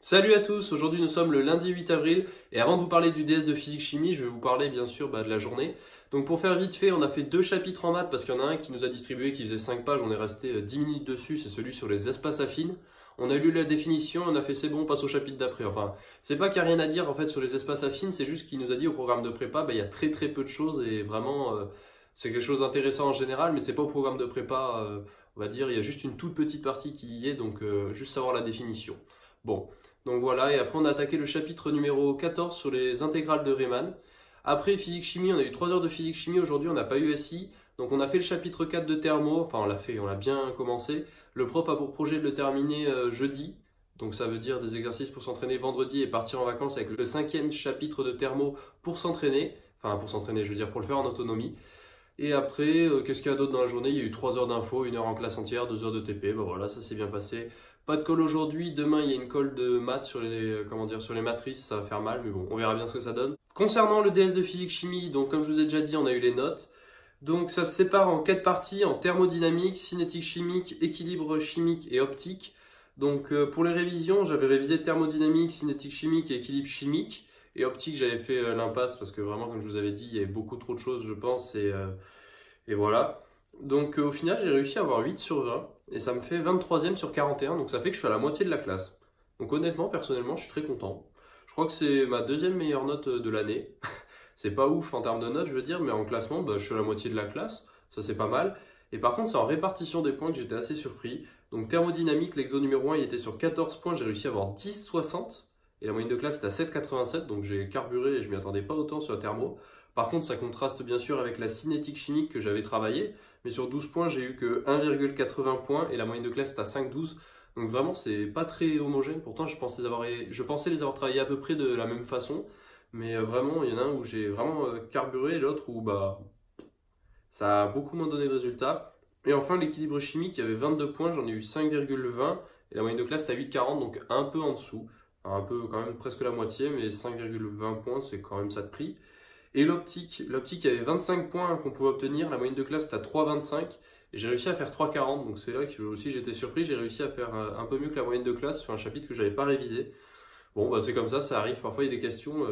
Salut à tous, aujourd'hui nous sommes le lundi 8 avril et avant de vous parler du DS de physique-chimie, je vais vous parler bien sûr de la journée. Donc pour faire vite fait, on a fait deux chapitres en maths parce qu'il y en a un qui nous a distribué qui faisait 5 pages, on est resté 10 minutes dessus, c'est celui sur les espaces affines. On a lu la définition, on a fait c'est bon, on passe au chapitre d'après. Enfin, c'est pas qu'il n'y a rien à dire en fait sur les espaces affines, c'est juste qu'il nous a dit au programme de prépa, il y a très peu de choses et vraiment c'est quelque chose d'intéressant en général, mais c'est pas au programme de prépa, on va dire, il y a juste une toute petite partie qui y est, donc juste savoir la définition. Bon. Donc voilà, et après on a attaqué le chapitre numéro 14 sur les intégrales de Riemann. Après physique-chimie, on a eu 3 heures de physique-chimie, aujourd'hui on n'a pas eu SI. Donc on a fait le chapitre 4 de thermo, enfin on l'a bien commencé. Le prof a pour projet de le terminer jeudi. Donc ça veut dire des exercices pour s'entraîner vendredi et partir en vacances avec le 5e chapitre de thermo pour s'entraîner. Enfin pour s'entraîner, je veux dire pour le faire en autonomie. Et après, qu'est-ce qu'il y a d'autre dans la journée? Il y a eu 3 heures d'infos, 1 heure en classe entière, 2 heures de TP. Ben voilà, ça s'est bien passé. Pas de colle aujourd'hui. Demain, il y a une colle de maths sur sur les matrices. Ça va faire mal, mais bon, on verra bien ce que ça donne. Concernant le DS de physique-chimie, donc comme je vous ai déjà dit, on a eu les notes. Donc ça se sépare en 4 parties, en thermodynamique, cinétique chimique, équilibre chimique et optique. Donc pour les révisions, j'avais révisé thermodynamique, cinétique chimique et équilibre chimique. Et optique, j'avais fait l'impasse parce que vraiment, comme je vous avais dit, il y avait beaucoup trop de choses, je pense. Et voilà. Donc au final, j'ai réussi à avoir 8 sur 20. Et ça me fait 23e sur 41. Donc ça fait que je suis à la moitié de la classe. Donc honnêtement, personnellement, je suis très content. Je crois que c'est ma deuxième meilleure note de l'année. C'est pas ouf en termes de notes, je veux dire, mais en classement, je suis à la moitié de la classe. Ça, c'est pas mal. Et par contre, c'est en répartition des points que j'étais assez surpris. Donc thermodynamique, l'exo numéro 1, il était sur 14 points. J'ai réussi à avoir 10,60. Et la moyenne de classe était à 7,87, donc j'ai carburé et je m'y attendais pas autant sur la thermo. Par contre, ça contraste bien sûr avec la cinétique chimique que j'avais travaillé, mais sur 12 points, j'ai eu que 1,80 points et la moyenne de classe est à 5,12. Donc vraiment, c'est pas très homogène. Pourtant, je pensais les avoir travaillés à peu près de la même façon, mais vraiment, il y en a un où j'ai vraiment carburé et l'autre où ça a beaucoup moins donné de résultats. Et enfin, l'équilibre chimique, il y avait 22 points, j'en ai eu 5,20 et la moyenne de classe est à 8,40, donc un peu en dessous. Un peu quand même presque la moitié, mais 5,20 points, c'est quand même ça de prix. Et l'optique, il y avait 25 points qu'on pouvait obtenir, la moyenne de classe était à 3,25 et j'ai réussi à faire 3,40, donc c'est vrai que aussi j'étais surpris, j'ai réussi à faire un peu mieux que la moyenne de classe sur un chapitre que j'avais pas révisé. Bon, c'est comme ça arrive, parfois il y a des questions,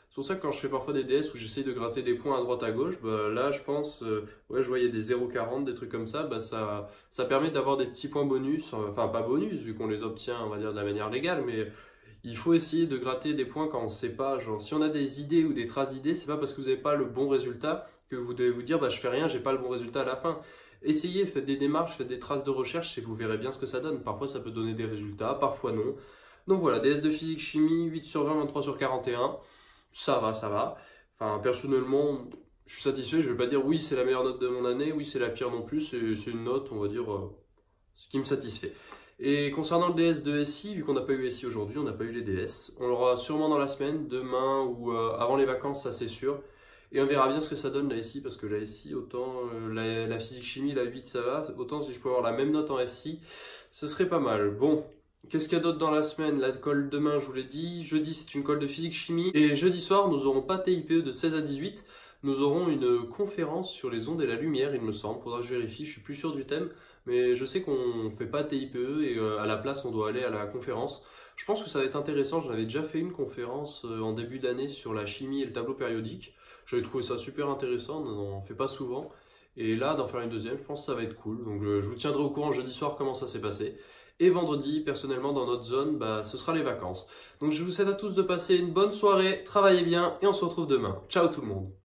c'est pour ça que quand je fais parfois des DS où j'essaye de gratter des points à droite à gauche, là je pense, ouais je voyais des 0,40, des trucs comme ça, ça permet d'avoir des petits points bonus, enfin pas bonus vu qu'on les obtient on va dire de la manière légale, mais il faut essayer de gratter des points quand on ne sait pas. Genre, si on a des idées ou des traces d'idées, c'est pas parce que vous n'avez pas le bon résultat que vous devez vous dire je fais rien, j'ai pas le bon résultat à la fin. Essayez, faites des démarches, faites des traces de recherche et vous verrez bien ce que ça donne. Parfois ça peut donner des résultats, parfois non. Donc voilà, DS de physique chimie, 8 sur 20, 23 sur 41. Ça va, ça va. Enfin, personnellement, je suis satisfait. Je vais pas dire oui, c'est la meilleure note de mon année, oui, c'est la pire non plus. C'est une note, on va dire, ce qui me satisfait. Et concernant le DS de SI, vu qu'on n'a pas eu SI aujourd'hui, on n'a pas eu les DS. On l'aura sûrement dans la semaine, demain ou avant les vacances, ça c'est sûr. Et on verra bien ce que ça donne la SI, parce que la SI, autant la physique-chimie, la 8 ça va, autant si je peux avoir la même note en SI, ce serait pas mal. Bon, qu'est-ce qu'il y a d'autre dans la semaine? La colle demain, je vous l'ai dit. Jeudi, c'est une colle de physique-chimie. Et jeudi soir, nous n'aurons pas TIPE de 16 à 18. Nous aurons une conférence sur les ondes et la lumière, il me semble. Faudra que je vérifie, je suis plus sûr du thème. Mais je sais qu'on ne fait pas TIPE et à la place, on doit aller à la conférence. Je pense que ça va être intéressant. J'en avais déjà fait une conférence en début d'année sur la chimie et le tableau périodique. J'avais trouvé ça super intéressant, on n'en fait pas souvent. Et là, d'en faire une deuxième, je pense que ça va être cool. Donc je vous tiendrai au courant jeudi soir comment ça s'est passé. Et vendredi, personnellement, dans notre zone, ce sera les vacances. Donc je vous souhaite à tous de passer une bonne soirée, travaillez bien et on se retrouve demain. Ciao tout le monde!